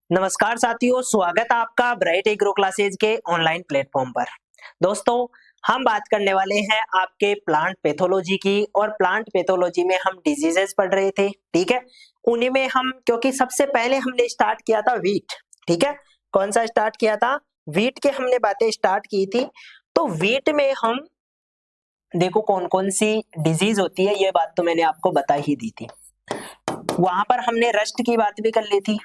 नमस्कार साथियों, स्वागत है आपका ब्राइट एग्रो क्लासेज के ऑनलाइन प्लेटफॉर्म पर। दोस्तों, हम बात करने वाले हैं आपके प्लांट पैथोलॉजी की और प्लांट पैथोलॉजी में हम डिजीजेस पढ़ रहे थे। ठीक है, उन्हीं में हम क्योंकि सबसे पहले हमने स्टार्ट किया था वीट। ठीक है, कौन सा स्टार्ट किया था? वीट के हमने बातें स्टार्ट की थी। तो वीट में हम देखो कौन कौन सी डिजीज होती है, ये बात तो मैंने आपको बता ही दी थी। वहां पर हमने रस्ट की बात भी कर ली थी।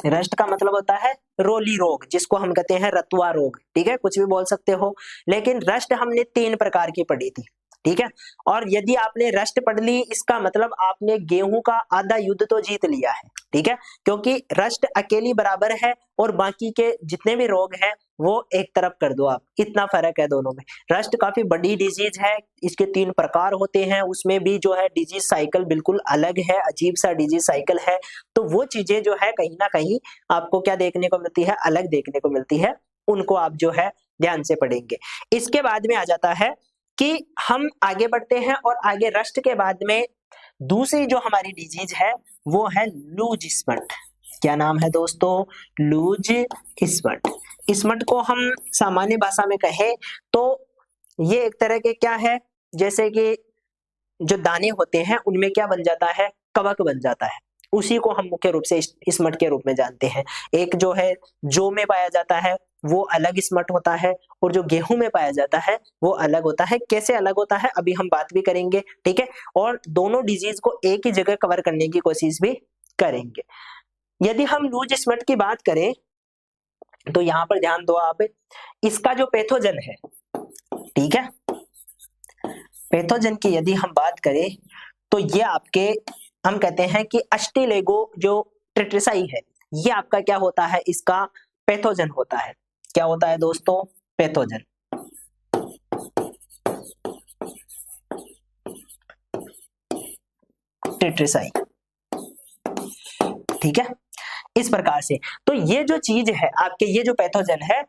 रस्ट का मतलब होता है रोली रोग, जिसको हम कहते हैं रतुआ रोग। ठीक है, कुछ भी बोल सकते हो, लेकिन रस्ट हमने 3 प्रकार की पढ़ी थी। ठीक है, और यदि आपने रस्ट पढ़ ली, इसका मतलब आपने गेहूं का आधा युद्ध तो जीत लिया है। ठीक है, क्योंकि रस्ट अकेली बराबर है और बाकी के जितने भी रोग हैं वो एक तरफ कर दो आप, इतना फर्क है दोनों में। रस्ट काफी बड़ी डिजीज है, इसके 3 प्रकार होते हैं, उसमें भी जो है डिजीज साइकिल बिल्कुल अलग है, अजीब सा डिजीज साइकिल है। तो वो चीजें जो है कहीं ना कहीं आपको क्या देखने को मिलती है, अलग देखने को मिलती है, उनको आप जो है ध्यान से पढ़ेंगे। इसके बाद में आ जाता है कि हम आगे बढ़ते हैं और आगे रस्ट के बाद में दूसरी जो हमारी डिजीज है वो है लूज स्मट। क्या नाम है दोस्तों? Loose smut. स्मट को हम सामान्य भाषा में कहें तो ये एक तरह के क्या है, जैसे कि जो दाने होते हैं उनमें क्या बन जाता है, कवक बन जाता है। उसी को हम मुख्य रूप से स्मट के रूप में जानते हैं। एक जो है जौ में पाया जाता है वो अलग स्मट होता है, और जो गेहूं में पाया जाता है वो अलग होता है। कैसे अलग होता है अभी हम बात भी करेंगे। ठीक है, और दोनों डिजीज को एक ही जगह कवर करने की कोशिश भी करेंगे। यदि हम लूज स्मट की बात करें तो यहाँ पर ध्यान दो आप, इसका जो पैथोजन है, ठीक है, पैथोजन की यदि हम बात करें तो ये आपके हम कहते हैं कि अस्टिलेगो जो ट्रिटिसाई है, ये आपका क्या होता है, इसका पैथोजन होता है। क्या होता है दोस्तों? पैथोजन। ट्रिटिसाई। ठीक है, इस प्रकार से। तो ये जो चीज है आपके, ये जो पैथोजन है,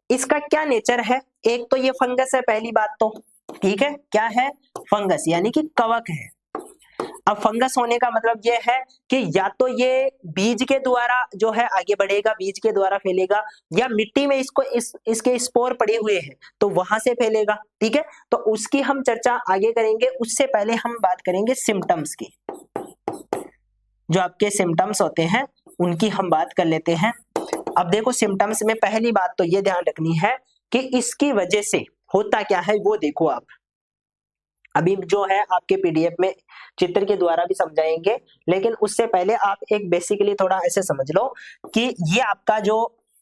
इसका क्या नेचर है? एक तो ये फंगस है, पहली बात तो। ठीक है, क्या है? फंगस, यानी कि कवक है। अब फंगस होने का मतलब ये है कि या तो ये बीज के द्वारा जो है आगे बढ़ेगा, बीज के द्वारा फैलेगा, या मिट्टी में इसके स्पोर पड़े हुए हैं तो वहां से फैलेगा। ठीक है, तो उसकी हम चर्चा आगे करेंगे। उससे पहले हम बात करेंगे सिम्टम्स की। जो आपके सिम्टम्स होते हैं उनकी हम बात कर लेते हैं। अब देखो, सिम्टम्स में पहली बात तो ये ध्यान रखनी है कि इसकी वजह से होता क्या है वो देखो आप। अभी जो है आपके पीडीएफ में चित्र के द्वारा भी समझाएंगे, लेकिन उससे पहले आप एक बेसिकली थोड़ा ऐसे समझ लो कि ये आपका जो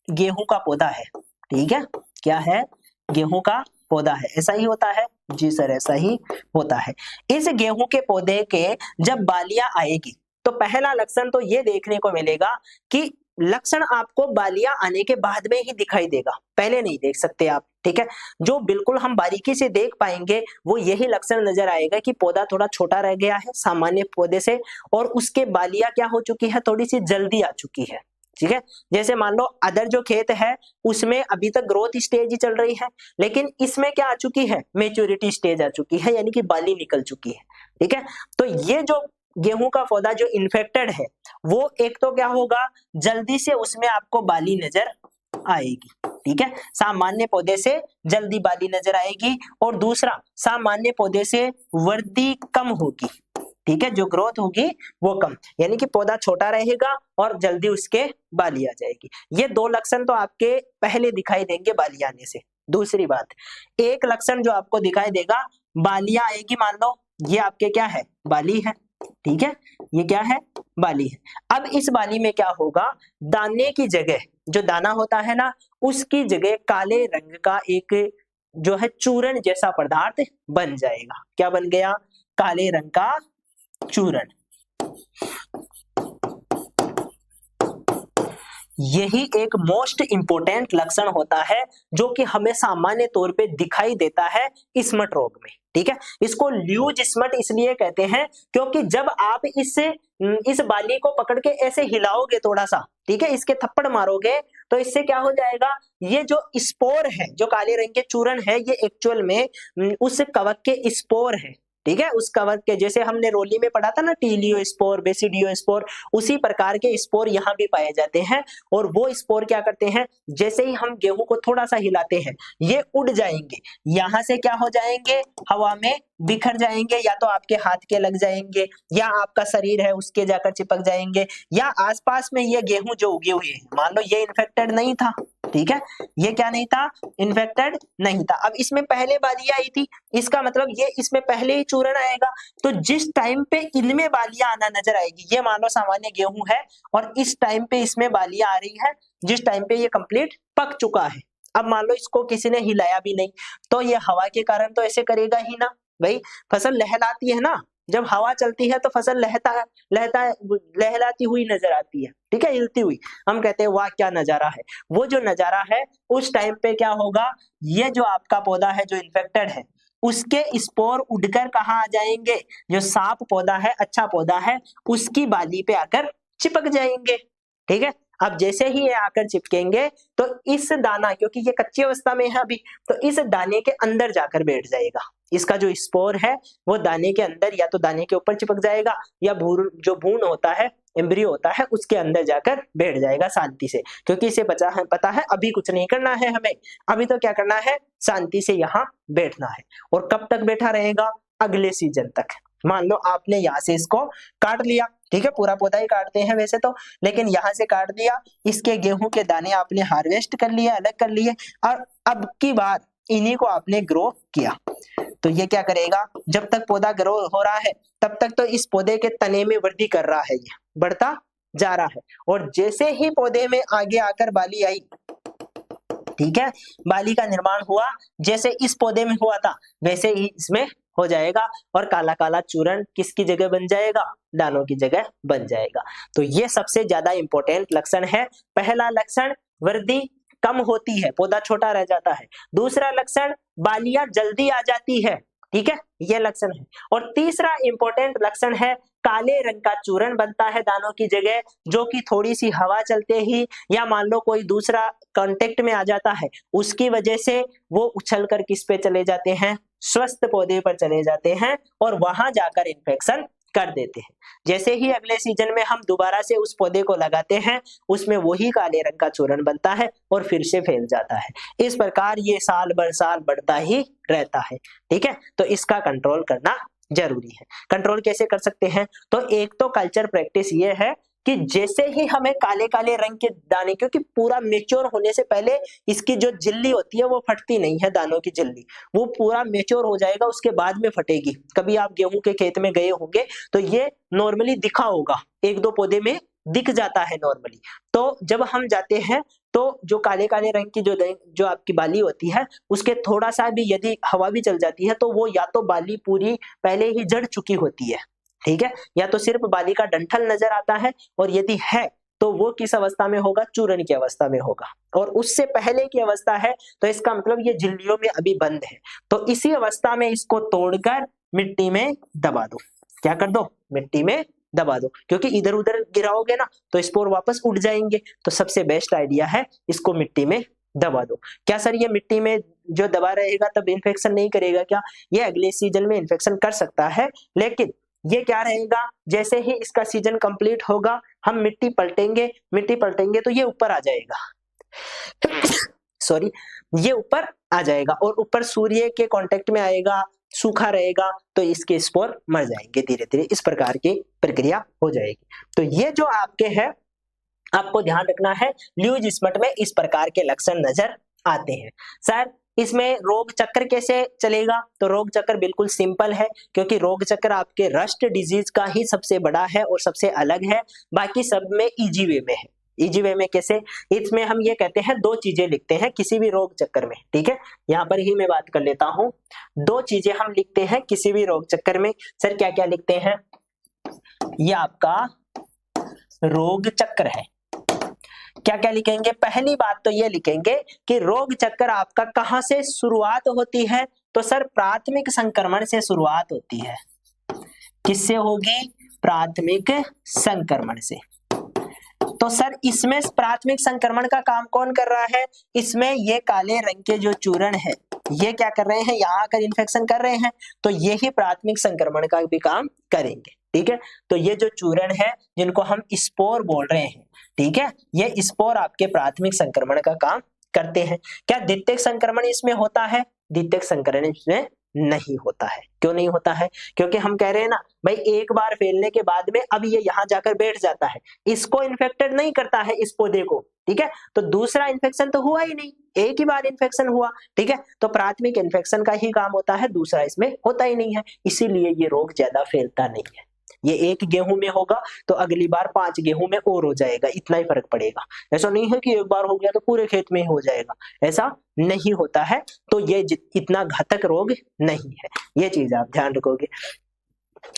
गेहूं का पौधा है, ठीक है, क्या है? गेहूं का पौधा है। ऐसा ही होता है जी सर, ऐसा ही होता है। इस गेहूं के पौधे के जब बालियां आएगी तो पहला लक्षण तो ये देखने को मिलेगा कि लक्षण आपको बालियां आने के बाद में ही दिखाई देगा, पहले नहीं देख सकते आप। ठीक है, जो बिल्कुल हम बारीकी से देख पाएंगे वो यही लक्षण नजर आएगा कि पौधा थोड़ा छोटा रह गया है सामान्य पौधे से, और उसके बालियां क्या हो चुकी है, थोड़ी सी जल्दी आ चुकी है। ठीक है, जैसे मान लो अदर जो खेत है उसमें अभी तक ग्रोथ स्टेज ही चल रही है, लेकिन इसमें क्या आ चुकी है, मेच्योरिटी स्टेज आ चुकी है, यानी कि बाली निकल चुकी है। ठीक है, तो ये जो गेहूं का पौधा जो इन्फेक्टेड है वो एक तो क्या होगा, जल्दी से उसमें आपको बाली नजर आएगी। ठीक है, सामान्य पौधे से जल्दी बाली नजर आएगी, और दूसरा सामान्य पौधे से वृद्धि कम होगी। ठीक है, जो ग्रोथ होगी वो कम, यानी कि पौधा छोटा रहेगा और जल्दी उसके बाली आ जाएगी। ये 2 लक्षण तो आपके पहले दिखाई देंगे बाली आने से। दूसरी बात, एक लक्षण जो आपको दिखाई देगा, बालियां आएगी, मान लो ये आपके क्या है, बाली है। ठीक है, ये क्या है, बाली है। अब इस बाली में क्या होगा, दाने की जगह, जो दाना होता है ना, उसकी जगह काले रंग का एक जो है चूर्ण जैसा पदार्थ बन जाएगा। क्या बन गया? काले रंग का चूर्ण। यही एक मोस्ट इंपोर्टेंट लक्षण होता है जो कि हमें सामान्य तौर पे दिखाई देता है स्मट रोग में। ठीक है, इसको ल्यूज स्मट इसलिए कहते हैं क्योंकि जब आप इस बाली को पकड़ के ऐसे हिलाओगे थोड़ा सा, ठीक है, इसके थप्पड़ मारोगे तो इससे क्या हो जाएगा, ये जो स्पोर है, जो काले रंग के चूर्ण है, ये एक्चुअल में उस कवक के स्पोर है। ठीक है, उस कवक के, जैसे हमने रोली में पढ़ा था ना टीलियोस्पोर, बेसिडियोस्पोर, उसी प्रकार के स्पोर यहाँ भी पाए जाते हैं। और वो स्पोर क्या करते हैं, जैसे ही हम गेहूं को थोड़ा सा हिलाते हैं ये उड़ जाएंगे, यहाँ से क्या हो जाएंगे, हवा में बिखर जाएंगे, या तो आपके हाथ के लग जाएंगे, या आपका शरीर है उसके जाकर चिपक जाएंगे, या आसपास में ये गेहूं जो उगे हुए हैं, मान लो ये इन्फेक्टेड नहीं था, ठीक है, ये क्या नहीं था, इन्फेक्टेड नहीं था। अब इसमें पहले बाली आई थी, इसका मतलब ये इसमें पहले ही चूर्ण आएगा, तो जिस टाइम पे इनमें बालियां आना नजर आएगी, ये मान लो सामान्य गेहूं है और इस टाइम पे इसमें बालियां आ रही है, जिस टाइम पे ये कंप्लीट पक चुका है। अब मान लो इसको किसी ने हिलाया भी नहीं, तो ये हवा के कारण तो ऐसे करेगा ही ना, भाई फसल लहलाती है ना, जब हवा चलती है तो फसल लहलाती हुई नजर आती है, ठीक है, हिलती हुई, हम कहते हैं वाह क्या नजारा है। वो जो नजारा है उस टाइम पे क्या होगा, ये जो आपका पौधा है जो इन्फेक्टेड है उसके स्पोर उड़कर कहाँ आ जाएंगे, जो साफ पौधा है, अच्छा पौधा है, उसकी बाली पे आकर चिपक जाएंगे, ठीक है। अब जैसे ही ये आकर चिपकेंगे तो इस दाना, क्योंकि ये कच्ची अवस्था में है अभी, तो इस दाने के अंदर जाकर बैठ जाएगा, इसका जो स्पोर है वो दाने के अंदर, या तो दाने के ऊपर चिपक जाएगा, या जो भ्रूण होता है, एम्ब्रियो होता है, उसके अंदर जाकर बैठ जाएगा शांति से, क्योंकि इसे पता है अभी कुछ नहीं करना है हमें, अभी तो क्या करना है, शांति से यहाँ बैठना है। और कब तक बैठा रहेगा, अगले सीजन तक। मान लो आपने यहाँ से इसको काट लिया, ठीक है, पूरा पौधा ही काटते हैं वैसे तो, लेकिन यहाँ से काट दिया, इसके गेहूं के दाने आपने हार्वेस्ट कर लिए, अलग कर लिए, और अब की बार इन्हीं को आपने ग्रो किया, तो ये क्या करेगा, जब तक पौधा ग्रो हो रहा है तब तक तो इस पौधे के तने में वृद्धि कर रहा है, ये बढ़ता जा रहा है, और जैसे ही पौधे में आगे आकर बाली आई, ठीक है, बाली का निर्माण हुआ, जैसे इस पौधे में हुआ था वैसे ही इसमें हो जाएगा, और काला काला चूर्ण किसकी जगह बन जाएगा, दानों की जगह बन जाएगा। तो ये सबसे ज्यादा इंपॉर्टेंट लक्षण है। पहला लक्षण, वृद्धि कम होती है, पौधा छोटा रह जाता है। दूसरा लक्षण, बालियां जल्दी आ जाती है, ठीक है, ये लक्षण है। और तीसरा इंपॉर्टेंट लक्षण है, काले रंग का चूर्ण बनता है दानों की जगह, जो कि थोड़ी सी हवा चलते ही, या मान लो कोई दूसरा कांटेक्ट में आ जाता है, उसकी वजह से वो उछलकर किस पे चले जाते हैं, स्वस्थ पौधे पर चले जाते हैं, और वहां जाकर इन्फेक्शन कर देते हैं। जैसे ही अगले सीजन में हम दोबारा से उस पौधे को लगाते हैं, उसमें वही काले रंग का चूर्ण बनता है और फिर से फैल जाता है। इस प्रकार ये साल भर साल बढ़ता ही रहता है, ठीक है। तो इसका कंट्रोल करना जरूरी है। कंट्रोल कैसे कर सकते हैं, तो एक तो कल्चर प्रैक्टिस ये है कि जैसे ही हमें काले काले रंग के दाने, क्योंकि पूरा मेच्योर होने से पहले इसकी जो झिल्ली होती है वो फटती नहीं है, दानों की झिल्ली, वो पूरा मेच्योर हो जाएगा उसके बाद में फटेगी। कभी आप गेहूं के खेत में गए होंगे तो ये नॉर्मली दिखा होगा, एक दो पौधे में दिख जाता है नॉर्मली। तो जब हम जाते हैं तो जो काले काले रंग की जो आपकी बाली होती है, उसके थोड़ा सा भी यदि हवा भी चल जाती है तो वो या तो बाली पूरी पहले ही जड़ चुकी होती है, ठीक है, या तो सिर्फ बाली का डंठल नजर आता है, और यदि है तो वो किस अवस्था में होगा, चूर्ण की अवस्था में होगा, और उससे पहले की अवस्था है तो इसका मतलब ये झिल्लियों में अभी बंद है। तो इसी अवस्था में इसको तोड़कर मिट्टी में दबा दो, क्या कर दो, मिट्टी में दबा दो, क्योंकि इधर उधर गिराओगे ना तो स्पोर वापस उड़ जाएंगे। तो सबसे बेस्ट आइडिया है इसको मिट्टी में दबा दो। क्या सर ये मिट्टी में जो दबा रहेगा तब इन्फेक्शन नहीं करेगा क्या, ये अगले सीजन में इन्फेक्शन कर सकता है, लेकिन ये क्या रहेगा, जैसे ही इसका सीजन कंप्लीट होगा हम मिट्टी पलटेंगे तो ये ऊपर आ जाएगा सॉरी, ये ऊपर आ जाएगा और ऊपर सूर्य के कांटेक्ट में आएगा, सूखा रहेगा तो इसके स्पोर मर जाएंगे धीरे धीरे, इस प्रकार की प्रक्रिया हो जाएगी। तो ये जो आपके है आपको ध्यान रखना है, ल्यूज स्पॉट में इस प्रकार के लक्षण नजर आते हैं। सर इसमें रोग चक्र कैसे चलेगा, तो रोग चक्र बिल्कुल सिंपल है, क्योंकि रोग चक्र आपके रस्ट डिजीज का ही सबसे बड़ा है और सबसे अलग है, बाकी सब में इजी वे में है। इजी वे में कैसे, इसमें हम ये कहते हैं दो चीजें लिखते हैं किसी भी रोग चक्कर में, ठीक है, यहाँ पर ही मैं बात कर लेता हूँ। दो चीजें हम लिखते हैं किसी भी रोग चक्कर में। सर क्या क्या लिखते हैं, ये आपका रोग चक्र है। क्या क्या लिखेंगे, पहली बात तो ये लिखेंगे कि रोग चक्र आपका कहां से शुरुआत होती है, तो सर प्राथमिक संक्रमण से शुरुआत होती है। किससे होगी, प्राथमिक संक्रमण से। तो सर इसमें प्राथमिक संक्रमण का काम कौन कर रहा है? इसमें ये काले रंग के जो चूर्ण है ये क्या कर रहे हैं, यहाँ आकर इन्फेक्शन कर रहे हैं, तो ये ही प्राथमिक संक्रमण का भी काम करेंगे। ठीक है, तो ये जो चूर्ण है जिनको हम स्पोर बोल रहे हैं, ठीक है, ये स्पोर आपके प्राथमिक संक्रमण का काम करते हैं। क्या द्वितीयक संक्रमण इसमें होता है? द्वितीयक संक्रमण इसमें नहीं होता है। क्यों नहीं होता है? क्योंकि हम कह रहे हैं ना भाई, एक बार फैलने के बाद में अब ये यहाँ जाकर बैठ जाता है, इसको इन्फेक्टेड नहीं करता है इस पौधे को। ठीक है, तो दूसरा इन्फेक्शन तो हुआ ही नहीं, एक ही बार इन्फेक्शन हुआ। ठीक है, तो प्राथमिक इन्फेक्शन का ही काम होता है, दूसरा इसमें होता ही नहीं है, इसीलिए ये रोग ज्यादा फैलता नहीं है। ये एक गेहूं में होगा तो अगली बार 5 गेहूं में और हो जाएगा, इतना ही फर्क पड़ेगा। ऐसा नहीं है कि एक बार हो गया तो पूरे खेत में ही हो जाएगा, ऐसा नहीं होता है। तो ये इतना घातक रोग नहीं है, ये चीज आप ध्यान रखोगे।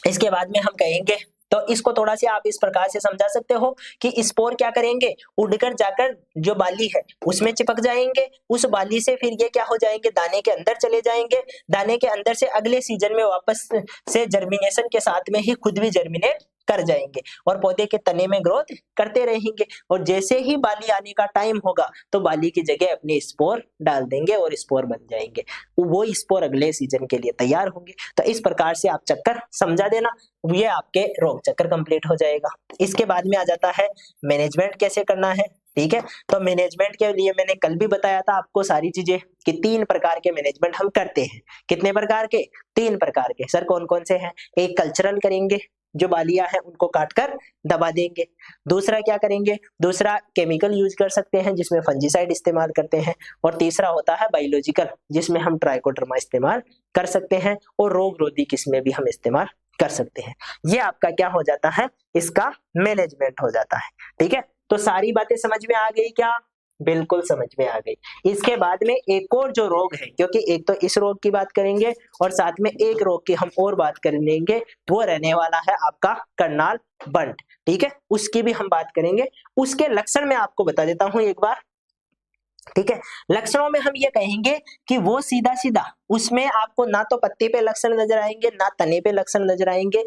इसके बाद में हम कहेंगे, तो इसको थोड़ा सा आप इस प्रकार से समझा सकते हो कि स्पोर क्या करेंगे, उड़कर जाकर जो बाली है उसमें चिपक जाएंगे, उस बाली से फिर ये क्या हो जाएंगे, दाने के अंदर चले जाएंगे, दाने के अंदर से अगले सीजन में वापस से जर्मिनेशन के साथ में ही खुद भी जर्मिनेट कर जाएंगे और पौधे के तने में ग्रोथ करते रहेंगे, और जैसे ही बाली आने का टाइम होगा तो बाली की जगह अपने स्पोर डाल देंगे और स्पोर बन जाएंगे, वो स्पोर अगले सीजन के लिए तैयार होंगे। तो इस प्रकार से आप चक्कर समझा देना, ये आपके रोग चक्कर कंप्लीट हो जाएगा। इसके बाद में आ जाता है मैनेजमेंट कैसे करना है। ठीक है, तो मैनेजमेंट के लिए मैंने कल भी बताया था आपको सारी चीजें कि 3 प्रकार के मैनेजमेंट हम करते हैं। कितने प्रकार के? 3 प्रकार के। सर कौन कौन से हैं? एक कल्चरल करेंगे, जो बालियां हैं उनको काटकर दबा देंगे। दूसरा क्या करेंगे? दूसरा केमिकल यूज कर सकते हैं जिसमें फंजीसाइड इस्तेमाल करते हैं, और तीसरा होता है बायोलॉजिकल जिसमें हम ट्राइकोडर्मा इस्तेमाल कर सकते हैं, और रोग रोधी किस्में भी हम इस्तेमाल कर सकते हैं। ये आपका क्या हो जाता है, इसका मैनेजमेंट हो जाता है। ठीक है, तो सारी बातें समझ में आ गई क्या? बिल्कुल समझ में आ गई। इसके बाद में एक और जो रोग है, क्योंकि एक तो इस रोग की बात करेंगे और साथ में एक रोग की हम और बात कर लेंगे, वो रहने वाला है आपका करनाल बंट। ठीक है, उसकी भी हम बात करेंगे। उसके लक्षण मैं आपको बता देता हूं एक बार। ठीक है, लक्षणों में हम ये कहेंगे कि वो सीधा सीधा, उसमें आपको ना तो पत्ते पे लक्षण नजर आएंगे ना तने पे लक्षण नजर आएंगे।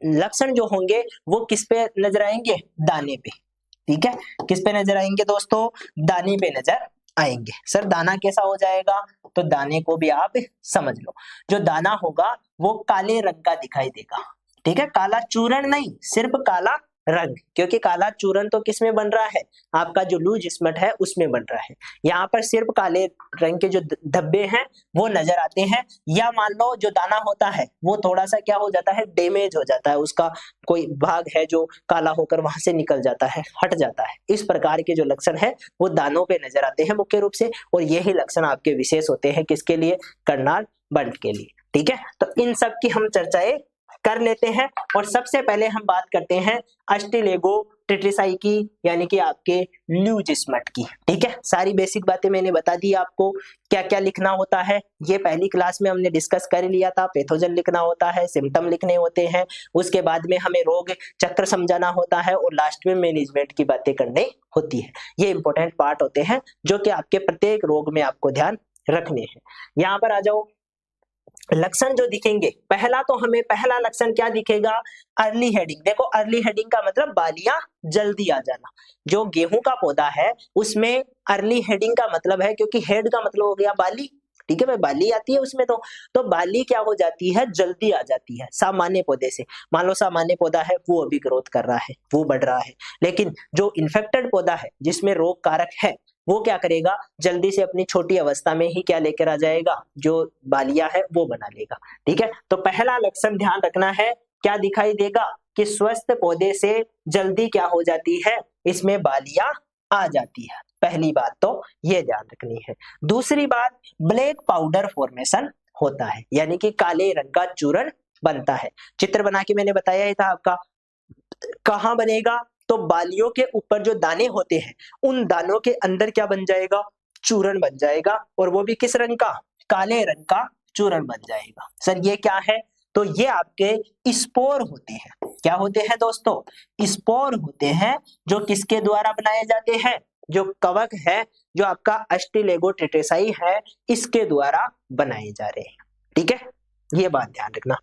लक्षण जो होंगे वो किस पे नजर आएंगे? दाने पे। ठीक है, किस पे नजर आएंगे दोस्तों? दाने पे नजर आएंगे। सर दाना कैसा हो जाएगा? तो दाने को भी आप समझ लो, जो दाना होगा वो काले रंग का दिखाई देगा। ठीक है, काला चूर्ण नहीं, सिर्फ काला रंग, क्योंकि काला चूर्ण तो किस में बन रहा है? आपका जो लूज स्मट है उसमें बन रहा है। यहाँ पर सिर्फ काले रंग के जो धब्बे हैं वो नजर आते हैं, या मान लो जो दाना होता है वो थोड़ा सा क्या हो जाता है, डैमेज हो जाता है, उसका कोई भाग है जो काला होकर वहां से निकल जाता है, हट जाता है। इस प्रकार के जो लक्षण है वो दानों पे नजर आते हैं मुख्य रूप से, और यही लक्षण आपके विशेष होते हैं किसके लिए? करनाल बंट के लिए। ठीक है, तो इन सब की हम चर्चाएं कर लेते हैं, और सबसे पहले हम बात करते हैं अस्टिलेगो टेट्रिसाई की, यानी कि आपके लूज स्मट की। ठीक है, सारी बेसिक बातें मैंने बता दी आपको, क्या क्या लिखना होता है ये पहली क्लास में हमने डिस्कस कर लिया था। पैथोजन लिखना होता है, सिम्टम लिखने होते हैं, उसके बाद में हमें रोग चक्र समझाना होता है, और लास्ट में मैनेजमेंट की बातें करनी होती है। ये इंपॉर्टेंट पार्ट होते हैं जो कि आपके प्रत्येक रोग में आपको ध्यान रखने हैं। यहाँ पर आ जाओ, लक्षण जो दिखेंगे, पहला तो हमें पहला लक्षण क्या दिखेगा? Early heading. देखो अर्ली हेडिंग का मतलब बालियां जल्दी आ जाना। जो गेहूं का पौधा है उसमें अर्ली हेडिंग का मतलब है, क्योंकि हेड का मतलब हो गया बाली। ठीक है भाई, बाली आती है उसमें तो बाली क्या हो जाती है? जल्दी आ जाती है सामान्य पौधे से। मान लो सामान्य पौधा है वो अभी ग्रोथ कर रहा है, वो बढ़ रहा है, लेकिन जो इन्फेक्टेड पौधा है जिसमें रोग कारक है वो क्या करेगा? जल्दी से अपनी छोटी अवस्था में ही क्या लेकर आ जाएगा? जो बालियां है वो बना लेगा। ठीक है, तो पहला लक्षण ध्यान रखना है, क्या दिखाई देगा? कि स्वस्थ पौधे से जल्दी क्या हो जाती है? इसमें बालियां आ जाती है। पहली बात तो ये ध्यान रखनी है। दूसरी बात, ब्लैक पाउडर फॉर्मेशन होता है, यानी कि काले रंग का चूर्ण बनता है। चित्र बना के मैंने बताया ही था आपका, कहां बनेगा? तो बालियों के ऊपर जो दाने होते हैं उन दानों के अंदर क्या बन जाएगा? चूर्ण बन जाएगा, और वो भी किस रंग का? काले रंग का चूर्ण बन जाएगा। सर ये क्या है? तो ये आपके स्पोर होते हैं। क्या होते हैं दोस्तों? स्पोर होते हैं, जो किसके द्वारा बनाए जाते हैं? जो कवक है, जो आपका अस्टिलेगो टेट्रिसाई है, इसके द्वारा बनाए जा रहे हैं। ठीक है, ये बात ध्यान रखना।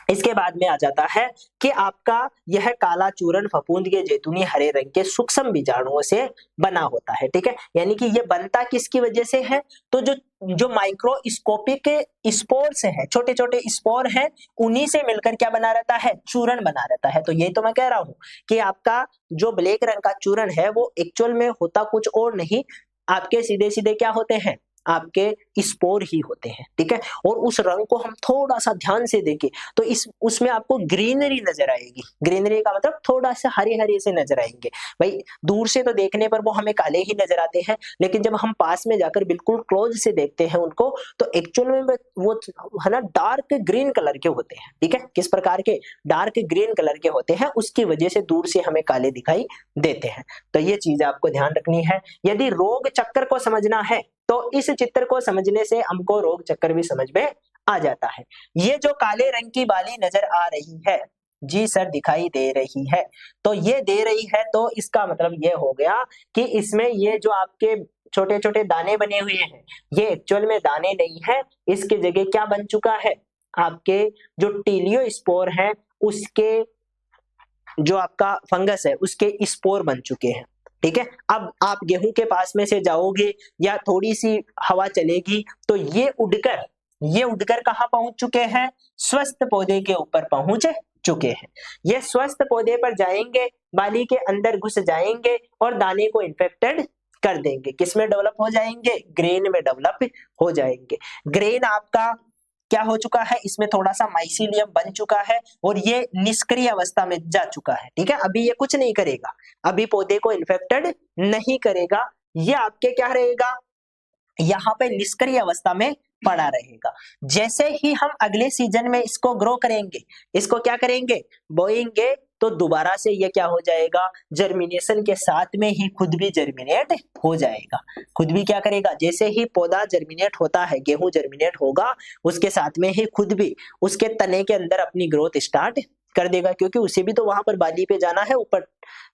इसके बाद में आ जाता है कि आपका यह काला चूर्ण फफूंद के जैतूनी हरे रंग के सूक्ष्म बीजाणुओं से बना होता है, ठीक है। यानी कि ये बनता किसकी वजह से है, तो जो माइक्रोस्कोपिक स्पोर्स हैं, छोटे छोटे स्पोर हैं, उन्हीं से मिलकर क्या बना रहता है, चूर्ण बना रहता है। तो यही तो मैं कह रहा हूं कि आपका जो ब्लैक रंग का चूर्ण है वो एक्चुअल में होता कुछ और नहीं, आपके सीधे सीधे क्या होते हैं, आपके स्पोर ही होते हैं, ठीक है। और उस रंग को हम थोड़ा सा ध्यान से देखें तो उसमें आपको ग्रीनरी नजर आएगी। ग्रीनरी का मतलब थोड़ा सा हरे हरे से नजर आएंगे। भाई दूर से तो देखने पर वो हमें काले ही नजर आते हैं, लेकिन जब हम पास में जाकर बिल्कुल क्लोज से देखते हैं उनको तो एक्चुअल में वो है ना डार्क ग्रीन कलर के होते हैं, ठीक है। किस प्रकार के, डार्क ग्रीन कलर के होते हैं, उसकी वजह से दूर से हमें काले दिखाई देते हैं। तो ये चीज आपको ध्यान रखनी है। यदि रोग चक्कर को समझना है तो इस चित्र को समझने से हमको रोग चक्कर भी समझ में आ जाता है। ये जो काले रंग की बाली नजर आ रही है, जी सर दिखाई दे रही है, तो ये दे रही है तो इसका मतलब ये हो गया कि इसमें ये जो आपके छोटे छोटे दाने बने हुए हैं, ये एक्चुअल में दाने नहीं है, इसकी जगह क्या बन चुका है, आपके जो टीलियोस्पोर है उसके, जो आपका फंगस है उसके स्पोर बन चुके हैं, ठीक है। अब आप गेहूं के पास में से जाओगे या थोड़ी सी हवा चलेगी तो ये उड़कर कहां पहुंच चुके हैं, स्वस्थ पौधे के ऊपर पहुंच चुके हैं। ये स्वस्थ पौधे पर जाएंगे, बाली के अंदर घुस जाएंगे और दाने को इन्फेक्टेड कर देंगे। किस में डेवलप हो जाएंगे, ग्रेन में डेवलप हो जाएंगे। ग्रेन आपका क्या हो चुका है, इसमें थोड़ा सा माइसीलियम बन चुका है और ये निष्क्रिय अवस्था में जा चुका है, ठीक है। अभी ये कुछ नहीं करेगा, अभी पौधे को इन्फेक्टेड नहीं करेगा, ये आपके क्या रहेगा, यहाँ पे निष्क्रिय अवस्था में पड़ा रहेगा। जैसे ही हम अगले सीजन में इसको ग्रो करेंगे, इसको क्या करेंगे, बोएंगे, तो दोबारा से ये क्या हो जाएगा, जर्मिनेशन के साथ में ही खुद भी जर्मिनेट हो जाएगा। खुद भी क्या करेगा, जैसे ही पौधा जर्मिनेट होता है, गेहूं जर्मिनेट होगा, उसके साथ में ही खुद भी उसके तने के अंदर अपनी ग्रोथ स्टार्ट कर देगा, क्योंकि उसे भी तो वहां पर बाली पे जाना है ऊपर,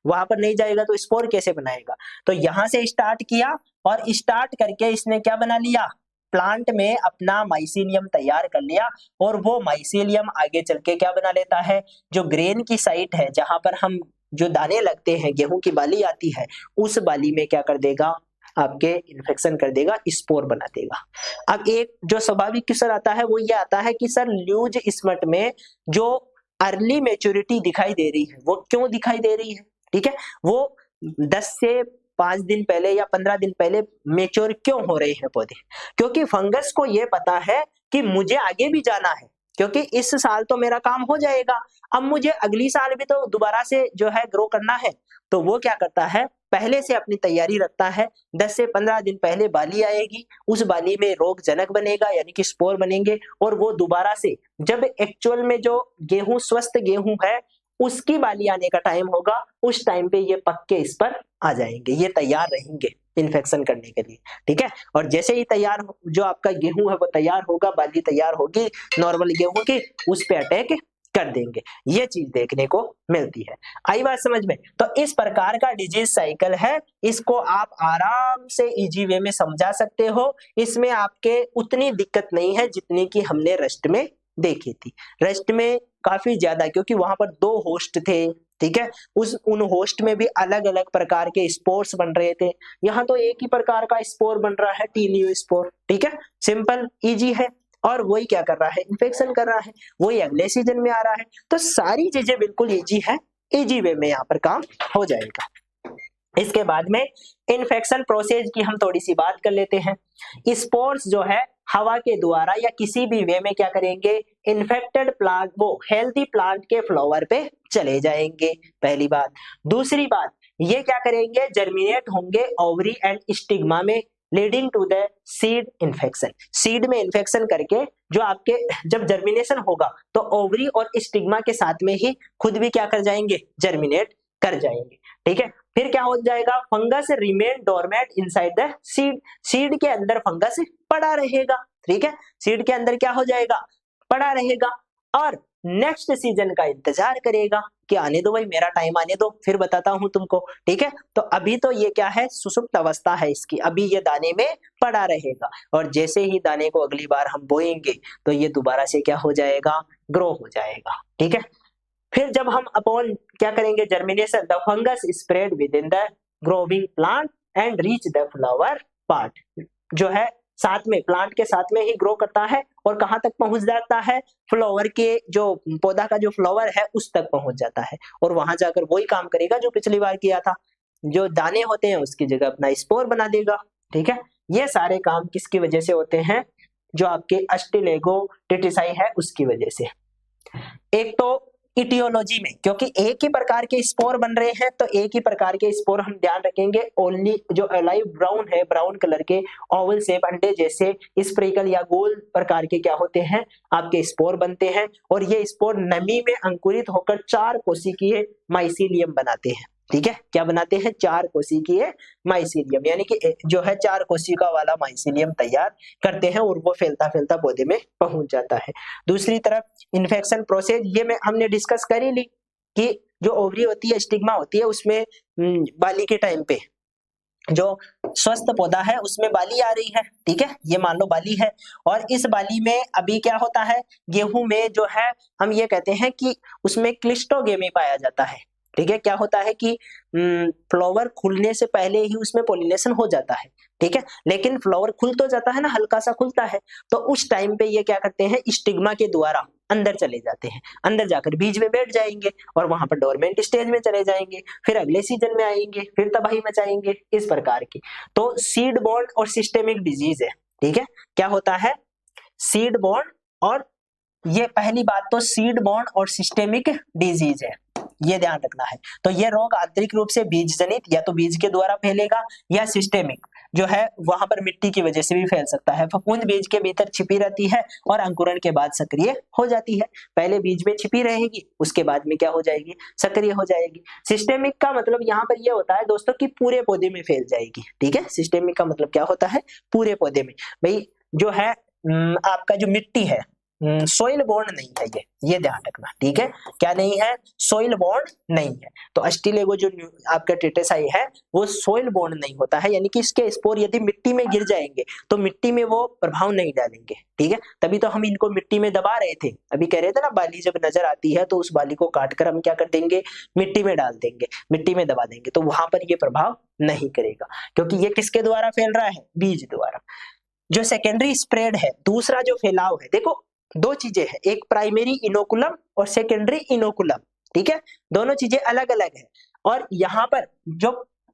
वहां पर नहीं जाएगा तो स्पोर कैसे बनाएगा। तो यहां से स्टार्ट किया और स्टार्ट करके इसने क्या बना लिया, प्लांट में अपना माइसीलियम तैयार कर लिया और वो माइसीलियम आगे चल के क्या बना लेता है, जो ग्रेन की साइट है जहां पर हम जो दाने लगते हैं, गेहूं की बाली आती है, उस बाली में क्या कर देगा, आपके इन्फेक्शन कर देगा, स्पोर बना देगा। अब एक जो स्वाभाविक क्वेश्चन आता है वो ये आता है कि सर ल्यूज स्मट में जो अर्ली मैच्योरिटी दिखाई दे रही है वो क्यों दिखाई दे रही है, ठीक है। वो 10 से 5 दिन पहले या 15 दिन पहले मेच्योर क्यों हो रहे हैं पौधे, क्योंकि फंगस को ये पता है कि मुझे आगे भी जाना है, क्योंकि इस साल तो मेरा काम हो जाएगा, अब मुझे अगली साल भी तो दोबारा से जो है ग्रो करना है। तो वो क्या करता है, पहले से अपनी तैयारी रखता है, 10 से 15 दिन पहले बाली आएगी, उस बाली में रोगजनक बनेगा यानी कि स्पोर बनेंगे, और वो दोबारा से जब एक्चुअल में जो गेहूं स्वस्थ गेहूं है उसकी बाली आने का टाइम होगा, उस टाइम पे ये पक्के इस पर आ जाएंगे, ये तैयार रहेंगे इन्फेक्शन करने के लिए, ठीक है। और जैसे ही तैयार जो आपका गेहूं है वो तैयार होगा, बाली तैयार होगी नॉर्मल गेहूं की, उस पे अटैक कर देंगे। ये चीज देखने को मिलती है। आई बात समझ में? तो इस प्रकार का डिजीज साइकिल है, इसको आप आराम से इजी वे में समझा सकते हो, इसमें आपके उतनी दिक्कत नहीं है जितनी कि हमने रस्ट में देखी थी। रस्ट में काफी ज्यादा, क्योंकि वहां पर 2 होस्ट थे, ठीक है, उन होस्ट में भी अलग अलग प्रकार के स्पोर्स बन रहे थे, यहाँ तो एक ही प्रकार का स्पोर बन रहा है, टीलियोस्पोर, ठीक है, सिंपल इजी है, और वही क्या कर रहा है, इन्फेक्शन कर रहा है, वही अगले सीजन में आ रहा है। तो सारी चीजें बिल्कुल इजी है, इजी वे में यहाँ पर काम हो जाएगा। इसके बाद में इन्फेक्शन प्रोसेस की हम थोड़ी सी बात कर लेते हैं। स्पोर्स जो है हवा के द्वारा या किसी भी वे में क्या करेंगे, इन्फेक्टेड प्लांट, वो हेल्दी प्लांट के फ्लावर पे चले जाएंगे, पहली बात। दूसरी बात, ये क्या करेंगे, जर्मिनेट होंगे ओवरी एंड स्टिग्मा में, leading to the seed infection. Seed में इन्फेक्शन करके जो आपके जब जर्मिनेशन होगा तो ओवरी और स्टिग्मा के साथ में ही खुद भी क्या कर जाएंगे, जर्मिनेट कर जाएंगे, ठीक है। फिर क्या हो जाएगा, fungus remain doormat inside the seed, seed के अंदर फंगस पड़ा रहेगा, ठीक है, सीड के अंदर क्या हो जाएगा, पड़ा रहेगा, और नेक्स्ट सीजन का इंतजार करेगा। कि आने दो भाई, मेरा टाइम आने दो, फिर बताता हूं तुमको, ठीक है। तो अभी तो ये क्या है, सुसुप्त अवस्था है इसकी, अभी ये दाने में पड़ा रहेगा, और जैसे ही दाने को अगली बार हम बोएंगे तो ये दोबारा से क्या हो जाएगा, ग्रो हो जाएगा, ठीक है। फिर जब हम अपॉन क्या करेंगे, germination, the fungus spread with in the growing plant and reach the flower part, जो है साथ में, प्लांट के साथ में ही ग्रो करता है, और कहां तक पहुंच जाता है, फ्लावर के, जो पौधा का जो फ्लावर है उस तक पहुंच जाता है, और वहां जाकर वही काम करेगा जो पिछली बार किया था, जो दाने होते हैं उसकी जगह अपना स्पोर बना देगा, ठीक है। ये सारे काम किसकी वजह से होते हैं, जो आपके अस्टिलेगोटिटिसाई है उसकी वजह से। एक तो इटियोलॉजी में, क्योंकि एक ही प्रकार के स्पोर बन रहे हैं, तो एक ही प्रकार के स्पोर हम ध्यान रखेंगे, ओनली जो अलाइव ब्राउन है, ब्राउन कलर के ओवल शेप अंडे जैसे स्प्रिकल या गोल प्रकार के क्या होते हैं, आपके स्पोर बनते हैं, और ये स्पोर नमी में अंकुरित होकर 4 कोशिकीय माइसीलियम बनाते हैं, ठीक है। क्या बनाते हैं, 4 कोशिकीय माइसीलियम, यानी कि जो है 4 कोशिका वाला माइसीलियम तैयार करते हैं, और वो फैलता फैलता पौधे में पहुंच जाता है। दूसरी तरफ इन्फेक्शन प्रोसेस, ये में हमने डिस्कस कर ही ली कि जो ओवरी होती है, स्टिग्मा होती है, उसमें बाली के टाइम पे जो स्वस्थ पौधा है उसमें बाली आ रही है, ठीक है, ये मान लो बाली है, और इस बाली में अभी क्या होता है, गेहूं में जो है हम ये कहते हैं कि उसमें क्लिस्टोगेमी पाया जाता है, ठीक है। क्या होता है कि फ्लावर खुलने से पहले ही उसमें पॉलिनेशन हो जाता है, ठीक है, लेकिन फ्लावर खुल तो जाता है ना, हल्का सा खुलता है, तो उस टाइम पे ये क्या करते हैं, स्टिग्मा के द्वारा अंदर चले जाते हैं, अंदर जाकर बीज में बैठ जाएंगे, और वहां पर डोरमेंट स्टेज में चले जाएंगे, फिर अगले सीजन में आएंगे, फिर तबाही मचाएंगे, इस प्रकार की। तो सीड बोर्न और सिस्टेमिक डिजीज है, ठीक है। क्या होता है, सीड बोर्न, और ये पहली बात तो सीड बोर्न और सिस्टेमिक डिजीज है, ये ध्यान रखना है। तो ये रोग आंतरिक रूप से बीज जनित, या तो बीज के द्वारा फैलेगा, या सिस्टेमिक जो है वहां पर मिट्टी की वजह से भी फैल सकता है। फफूंद बीज के भीतर छिपी रहती है और अंकुरण के बाद सक्रिय हो जाती है, पहले बीज में छिपी रहेगी, उसके बाद में क्या हो जाएगी, सक्रिय हो जाएगी। सिस्टेमिक का मतलब यहाँ पर यह होता है दोस्तों कि पूरे पौधे में फैल जाएगी, ठीक है। सिस्टेमिक का मतलब क्या होता है, पूरे पौधे में। भाई जो है आपका जो मिट्टी है, सोइल बोर्न नहीं है, ये ध्यान रखना, ठीक है। क्या नहीं है, सोइल बोर्न नहीं है। तो अस्टिलेगो जो आपका टेट्रासाई है वो सोइल बोर्न नहीं होता है, यानी कि इसके स्पोर यदि मिट्टी में गिर जाएंगे तो मिट्टी में वो प्रभाव नहीं डालेंगे, ठीक है। तभी तो हम इनको मिट्टी में दबा रहे थे, अभी कह रहे थे ना, बाली जब नजर आती है तो उस बाली को काटकर हम क्या कर देंगे, मिट्टी में डाल देंगे, मिट्टी में दबा देंगे, तो वहां पर ये प्रभाव नहीं करेगा, क्योंकि ये किसके द्वारा फैल रहा है, बीज द्वारा। जो सेकेंडरी स्प्रेड है, दूसरा जो फैलाव है, देखो 2 चीजें हैं, एक प्राइमरी इनोकुलम और सेकेंडरी इनोकुलम, ठीक है, दोनों चीजें अलग अलग है। और यहाँ पर जो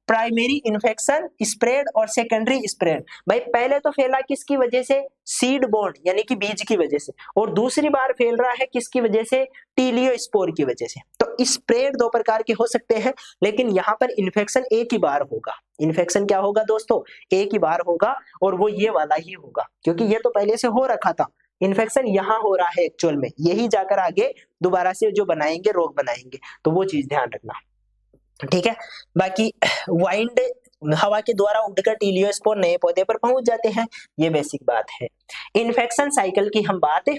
प्राइमरी इन्फेक्शन स्प्रेड और सेकेंडरी स्प्रेड, भाई पहले तो फैला किसकी वजह से, सीड बोर्न यानी कि बीज की वजह से, और दूसरी बार फैल रहा है किसकी वजह से, टीलियोस्पोर की वजह से। तो स्प्रेड 2 प्रकार के हो सकते हैं, लेकिन यहाँ पर इन्फेक्शन एक ही बार होगा। इन्फेक्शन क्या होगा दोस्तों, एक ही बार होगा, और वो ये वाला ही होगा, क्योंकि ये तो पहले से हो रखा था। इन्फेक्शन यहाँ हो रहा है एक्चुअल में, यही जाकर आगे दोबारा से जो बनाएंगे, रोग बनाएंगे, तो वो चीज ध्यान रखना, ठीक है। बाकी वाइंड, हवा के द्वारा उड़कर टीलियोस्पोर नए पौधे पर पहुंच जाते हैं, ये बेसिक बात है। इन्फेक्शन साइकिल की हम बात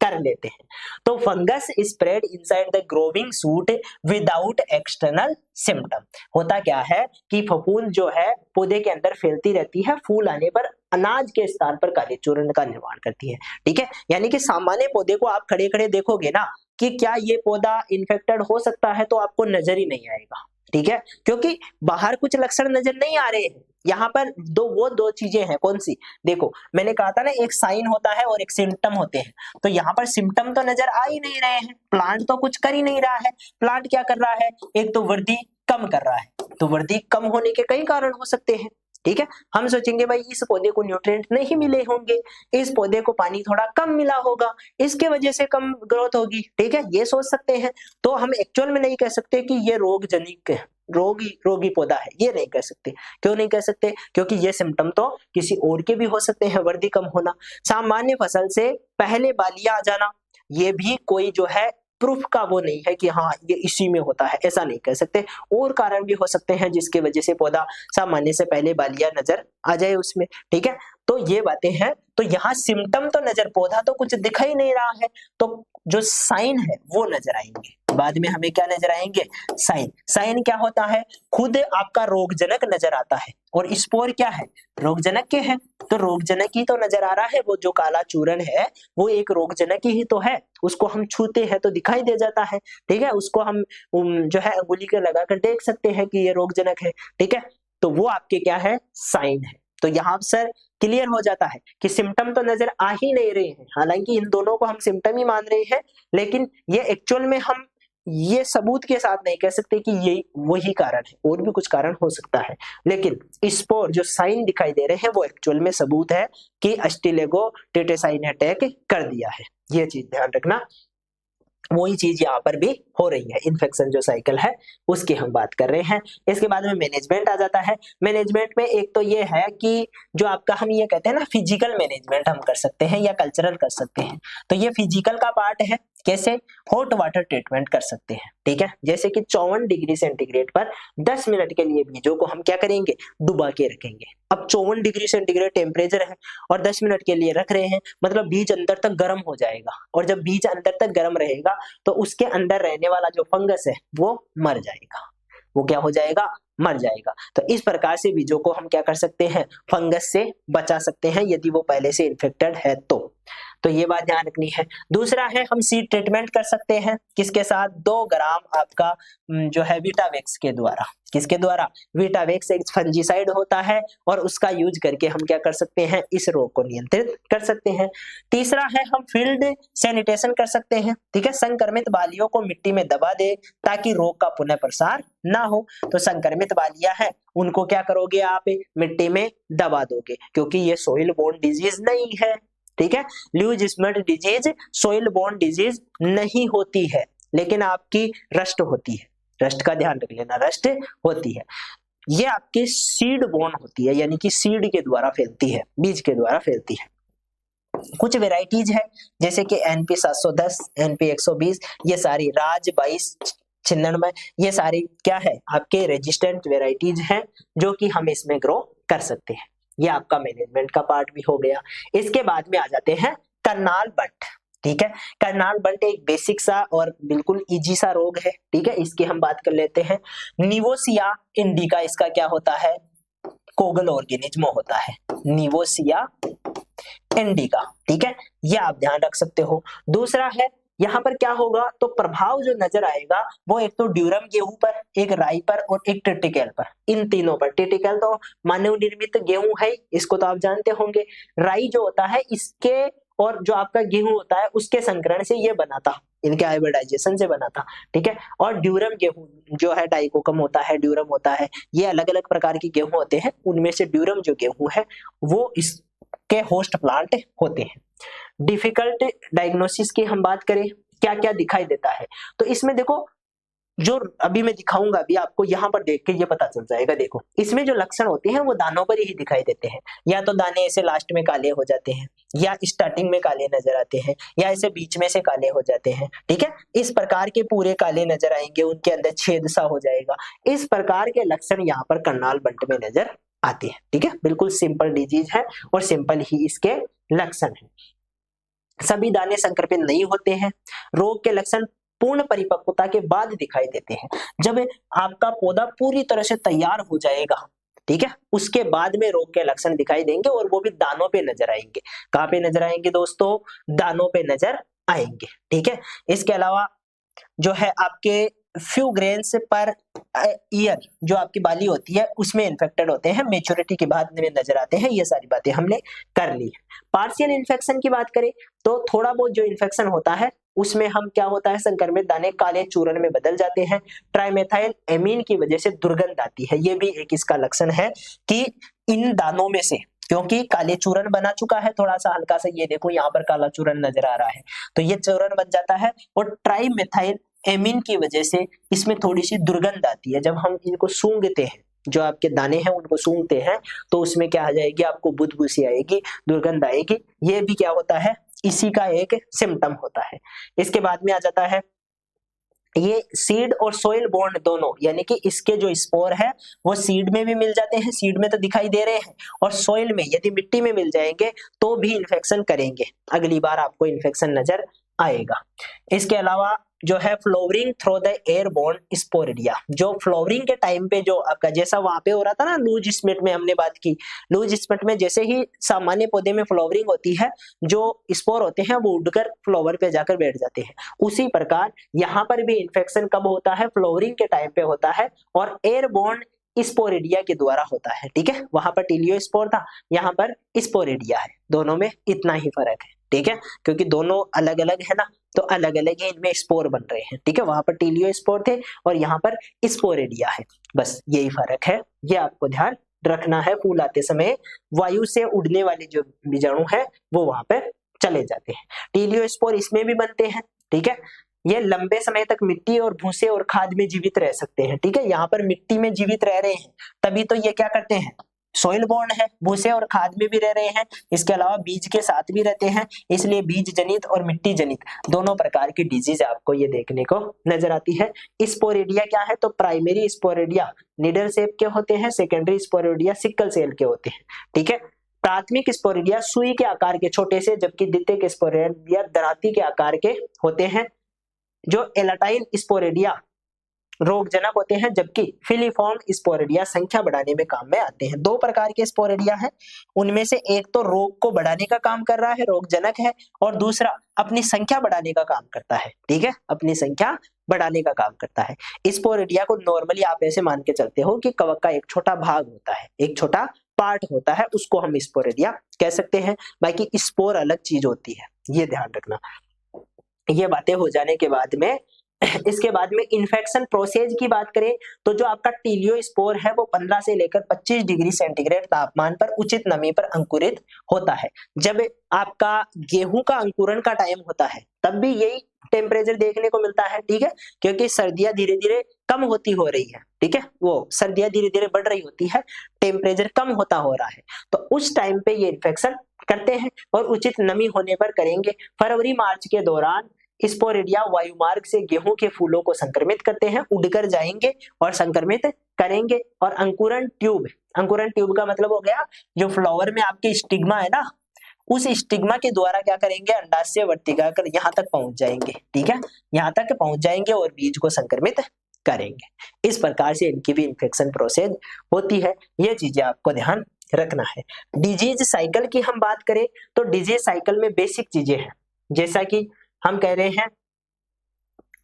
कर लेते हैं। तो fungus spread inside the growing suit without external symptom. होता क्या है कि फफूंद जो है पौधे के अंदर फैलती रहती है, फूल आने पर अनाज के स्थान पर काले चूर्ण का निर्माण करती है, ठीक है। यानी कि सामान्य पौधे को आप खड़े खड़े देखोगे ना कि क्या ये पौधा इन्फेक्टेड हो सकता है, तो आपको नजर ही नहीं आएगा, ठीक है, क्योंकि बाहर कुछ लक्षण नजर नहीं आ रहे हैं। यहाँ पर दो चीजें हैं, कौन सी, देखो मैंने कहा था ना, एक साइन होता है और एक सिम्टम होते हैं। तो यहाँ पर सिम्टम तो नजर आ ही नहीं रहे हैं, प्लांट तो कुछ कर ही नहीं रहा है। प्लांट क्या कर रहा है, एक तो वृद्धि कम कर रहा है, तो वृद्धि कम होने के कई कारण हो सकते हैं, ठीक है। हम सोचेंगे भाई इस पौधे को न्यूट्रिएंट नहीं मिले होंगे, इस पौधे को पानी थोड़ा कम मिला होगा, इसके वजह से कम ग्रोथ होगी, ठीक है, ये सोच सकते हैं। तो हम एक्चुअल में नहीं कह सकते कि ये रोग जनिक है, रोगी पौधा है, ये नहीं कह सकते। क्यों नहीं कह सकते, क्योंकि ये सिम्टम तो किसी और के भी हो सकते हैं, वृद्धि कम होना, सामान्य फसल से पहले बालियां आ जाना, ये भी कोई जो है प्रूफ का वो नहीं है कि हाँ ये इसी में होता है, ऐसा नहीं कह सकते। और कारण भी हो सकते हैं जिसके वजह से पौधा सामान्य से पहले बालियां नजर आ जाए उसमें, ठीक है। तो ये बातें हैं। तो यहाँ सिम्टम तो नजर, पौधा तो कुछ दिखाई नहीं रहा है, तो जो साइन है वो नजर आएंगे, बाद में हमें क्या नजर आएंगे, साइन। साइन क्या होता है, खुद आपका रोगजनक नजर आता है, और स्पोर क्या है, रोगजनक के है, तो रोगजनक ही तो नजर आ रहा है। वो जो काला चूर्ण है वो एक रोगजनक ही तो है, उसको हम छूते हैं तो दिखाई दे जाता है, ठीक है। उसको हम जो है अंगुली के लगाकर देख सकते हैं कि ये रोगजनक है, ठीक है। तो वो आपके क्या है, साइन है। तो यहाँ सर क्लियर हो जाता है कि सिम्टम तो नजर आ ही नहीं रहे हैं, हालांकि इन दोनों को हम सिम्टम ही मान रहे हैं, लेकिन ये एक्चुअल में हम ये सबूत के साथ नहीं कह सकते कि ये वही कारण है, और भी कुछ कारण हो सकता है, लेकिन स्पोर जो साइन दिखाई दे रहे हैं वो एक्चुअल में सबूत है कि अस्टिलेगो टेटेसाइन अटैक कर दिया है। ये चीज ध्यान रखना, वही चीज यहाँ पर भी हो रही है, इन्फेक्शन जो साइकिल है उसकी हम बात कर रहे हैं। इसके बाद में मैनेजमेंट आ जाता है। मैनेजमेंट में एक तो ये है कि जो आपका हम ये कहते हैं ना फिजिकल मैनेजमेंट हम कर सकते हैं या कल्चरल कर सकते हैं, तो ये फिजिकल का पार्ट है। कैसे, हॉट वाटर ट्रीटमेंट कर सकते हैं, ठीक है। जैसे कि 54 डिग्री सेंटीग्रेड पर 10 मिनट के लिए बीजों को हम क्या करेंगे, डुबा के रखेंगे। अब 54 डिग्री सेंटीग्रेड टेम्परेचर है और 10 मिनट के लिए रख रहे हैं, मतलब बीज अंदर तक गर्म हो जाएगा, और जब बीज अंदर तक गर्म रहेगा तो उसके अंदर रहने वाला जो फंगस है वो मर जाएगा। वो क्या हो जाएगा, मर जाएगा। तो इस प्रकार से बीजों को हम क्या कर सकते हैं, फंगस से बचा सकते हैं यदि वो पहले से इन्फेक्टेड है तो ये बात ध्यान रखनी है। दूसरा है हम सीड ट्रीटमेंट कर सकते हैं, किसके साथ, 2 ग्राम आपका जो है विटावेक्स के द्वारा। किसके द्वारा, विटावेक्स एक फंजीसाइड होता है और उसका यूज करके हम क्या कर सकते हैं, इस रोग को नियंत्रित कर सकते हैं। तीसरा है हम फील्ड सैनिटेशन कर सकते हैं, ठीक है। संक्रमित बालियों को मिट्टी में दबा दे ताकि रोग का पुनः प्रसार ना हो। तो संक्रमित बालियां हैं उनको क्या करोगे, आप मिट्टी में दबा दोगे, क्योंकि ये सोइल बोर्न डिजीज नहीं है, ठीक है। ल्यूज Smith disease soil borne disease नहीं होती है, लेकिन आपकी रस्ट होती है। रस्ट का ध्यान रख लेना, रस्ट होती है, ये आपकी सीड बोर्न होती है, यानी कि सीड के द्वारा फैलती है, बीज के द्वारा फैलती है। कुछ वेराइटीज है जैसे कि NP 710, NP 120, ये सारी राज 22 96, ये सारी क्या है, आपके रेजिस्टेंट वेराइटीज हैं जो कि हम इसमें ग्रो कर सकते हैं। ये आपका मैनेजमेंट का पार्ट भी हो गया। इसके बाद में आ जाते हैं कर्नाल बंट, ठीक है। कर्नाल बंट एक बेसिक सा और बिल्कुल इजी सा रोग है, ठीक है। इसकी हम बात कर लेते हैं। निवोसिया इंडिका इसका क्या होता है, कोगल ऑर्गेनिज्म होता है, निवोसिया इंडिका, ठीक है। ये आप ध्यान रख सकते हो। दूसरा है यहाँ पर क्या होगा, तो प्रभाव जो नजर आएगा वो एक तो ड्यूरम गेहूं पर, एक राई पर और एक टिटिकल पर, इन तीनों पर। टिटिकल तो मानव निर्मित गेहूं है, इसको तो आप जानते होंगे। राई जो होता है इसके और जो आपका गेहूं होता है उसके संकरण से ये बना था, इनके हाइब्रिडाइजेशन से बना था, ठीक है। और ड्यूरम गेहूं जो है, डाइकोकम होता है, ड्यूरम होता है, ये अलग अलग प्रकार के गेहूं होते हैं। उनमें से ड्यूरम जो गेहूं है वो इसके होस्ट प्लांट होते हैं। डिफिकल्ट डायग्नोसिस की हम बात करें, क्या क्या दिखाई देता है, तो इसमें देखो जो अभी मैं दिखाऊंगा, अभी आपको यहाँ पर देख के ये पता चल जाएगा। देखो इसमें जो लक्षण होते हैं वो दानों पर ही दिखाई देते हैं, या तो दाने ऐसे लास्ट में काले हो जाते हैं, या स्टार्टिंग में काले नजर आते हैं, या ऐसे बीच में से काले हो जाते हैं, ठीक है। इस प्रकार के पूरे काले नजर आएंगे, उनके अंदर छेद सा हो जाएगा। इस प्रकार के लक्षण यहाँ पर कर्नाल बंट में नजर आते हैं, ठीक है। बिल्कुल सिंपल डिजीज है और सिंपल ही इसके लक्षण है। सभी दाने संक्रमित नहीं होते हैं। रोग के लक्षण पूर्ण परिपक्वता के बाद दिखाई देते हैं, जब आपका पौधा पूरी तरह से तैयार हो जाएगा, ठीक है, उसके बाद में रोग के लक्षण दिखाई देंगे, और वो भी दानों पे नजर आएंगे। कहाँ पे नजर आएंगे दोस्तों, दानों पे नजर आएंगे, ठीक है। इसके अलावा जो है आपके फ्यू ग्रेन्स पर ईयर जो आपकी बाली होती है उसमें इन्फेक्टेड होते हैं, मेच्योरिटी के बाद में नजर आते हैं। ये सारी बातें हमने कर ली है। पार्शियल इन्फेक्शन की बात करें तो थोड़ा बहुत जो इन्फेक्शन होता है उसमें हम क्या होता है, संक्रमित दाने काले चूर्ण में बदल जाते हैं। ट्राइमेथाइल एमीन की वजह से दुर्गंध आती है, ये भी एक इसका लक्षण है कि इन दानों में से, क्योंकि काले चूर्ण बना चुका है थोड़ा सा हल्का सा, ये देखो यहाँ पर काला चूर्ण नजर आ रहा है, तो ये चूर्ण बन जाता है, और ट्राइमेथाइल एमीन की वजह से इसमें थोड़ी सी दुर्गंध आती है। जब हम इनको सूंघते हैं, जो आपके दाने हैं उनको सूंघते हैं, तो उसमें क्या आ जाएगी, आपको बुदबुद सी आएगी, दुर्गंध आएगी। ये भी क्या होता है, इसी का एक सिम्टम होता है। इसके बाद में आ जाता है ये सीड और सोइल बोर्न दोनों, यानी कि इसके जो स्पोर है वो सीड में भी मिल जाते हैं, सीड में तो दिखाई दे रहे हैं, और सोइल में यदि मिट्टी में मिल जाएंगे तो भी इन्फेक्शन करेंगे, अगली बार आपको इन्फेक्शन नजर आएगा। इसके अलावा जो है फ्लोवरिंग थ्रू द एयरबोर्न स्पोरेडिया, जो फ्लोवरिंग के टाइम पे जो आपका जैसा वहां पे हो रहा था ना लूज स्मेट में हमने बात की, लूज स्मेट में जैसे ही सामान्य पौधे में फ्लोवरिंग होती है जो स्पोर होते हैं वो उड़कर फ्लावर पे जाकर बैठ जाते हैं, उसी प्रकार यहाँ पर भी इन्फेक्शन कब होता है, फ्लोवरिंग के टाइम पे होता है और एयरबोर्न स्पोरेडिया के द्वारा होता है। ठीक है, वहां पर टीलियो स्पोर था, यहाँ पर स्पोरेडिया है, दोनों में इतना ही फर्क है। ठीक है, क्योंकि दोनों अलग अलग है ना, तो अलग अलग ही इनमें स्पोर बन रहे हैं। ठीक है, वहां पर टीलियो स्पोर थे और यहाँ पर स्पोरेडिया है, बस यही फर्क है, ये आपको ध्यान रखना है। फूल आते समय वायु से उड़ने वाले जो बीजाणु है वो वहां पे चले जाते हैं। टीलियो स्पोर इसमें भी बनते हैं। ठीक है, ये लंबे समय तक मिट्टी और भूसे और खाद में जीवित रह सकते हैं। ठीक है, यहाँ पर मिट्टी में जीवित रह रहे हैं तभी तो ये क्या करते हैं, सोइल बोर्न है, भूसे और खाद में भी रह रहे हैं, इसके अलावा बीज के साथ भी रहते हैं, इसलिए बीज जनित और मिट्टी जनित दोनों प्रकार की डिजीज आपको ये देखने को नजर आती है। स्पोरेडिया क्या है, तो प्राइमरी स्पोरेडिया निडल शेप के होते हैं, सेकेंडरी स्पोरेडिया सिकल सेल के होते हैं। ठीक है, प्राथमिक स्पोरेडिया सुई के आकार के छोटे से, जबकि द्वितीयक स्पोरेडिया दराती के आकार के होते हैं। जो एलाटाइन स्पोरेडिया रोगजनक होते हैं, जबकि फिलीफॉर्म स्पोरेडिया संख्या बढ़ाने में काम में आते हैं। दो प्रकार के स्पोरेडिया हैं, उनमें से एक तो रोग को बढ़ाने का काम कर रहा है, रोगजनक है, और दूसरा अपनी संख्या बढ़ाने का काम करता है। ठीक है, अपनी संख्या बढ़ाने का काम करता है। स्पोरेडिया को नॉर्मली आप ऐसे मान के चलते हो कि कवक का एक छोटा भाग होता है, एक छोटा पार्ट होता है, उसको हम स्पोरेडिया कह सकते हैं, बाकी स्पोर अलग चीज होती है, ये ध्यान रखना। ये बातें हो जाने के बाद में इसके बाद में इन्फेक्शन प्रोसेस की बात करें तो जो आपका टीलियो स्पोर है वो 15 से लेकर 25 डिग्री सेंटीग्रेड तापमान पर उचित नमी पर अंकुरित होता है। जब आपका गेहूं का अंकुरण का टाइम होता है तब भी यही टेम्परेचर देखने को मिलता है। ठीक है, क्योंकि सर्दियां धीरे धीरे कम होती हो रही है। ठीक है, वो सर्दियां धीरे धीरे बढ़ रही होती है, टेम्परेचर कम होता हो रहा है, तो उस टाइम पे ये इन्फेक्शन करते हैं और उचित नमी होने पर करेंगे। फरवरी मार्च के दौरान स्पोरेडिया वायुमार्ग से गेहूं के फूलों को संक्रमित करते हैं, उड़कर जाएंगे और संक्रमित करेंगे। और अंकुरण ट्यूब का मतलब हो गया जो फ्लावर में आपके स्टिग्मा है ना, उस स्टिग्मा के द्वारा क्या करेंगे, अंडाशय वर्तिका कर यहाँ तक पहुंच जाएंगे। ठीक है, यहाँ तक पहुंच जाएंगे और बीज को संक्रमित करेंगे। इस प्रकार से इनकी भी इन्फेक्शन प्रोसेस होती है, ये चीजें आपको ध्यान रखना है। डिजीज साइकिल की हम बात करें तो डिजीज साइकिल में बेसिक चीजें हैं, जैसा कि हम कह रहे हैं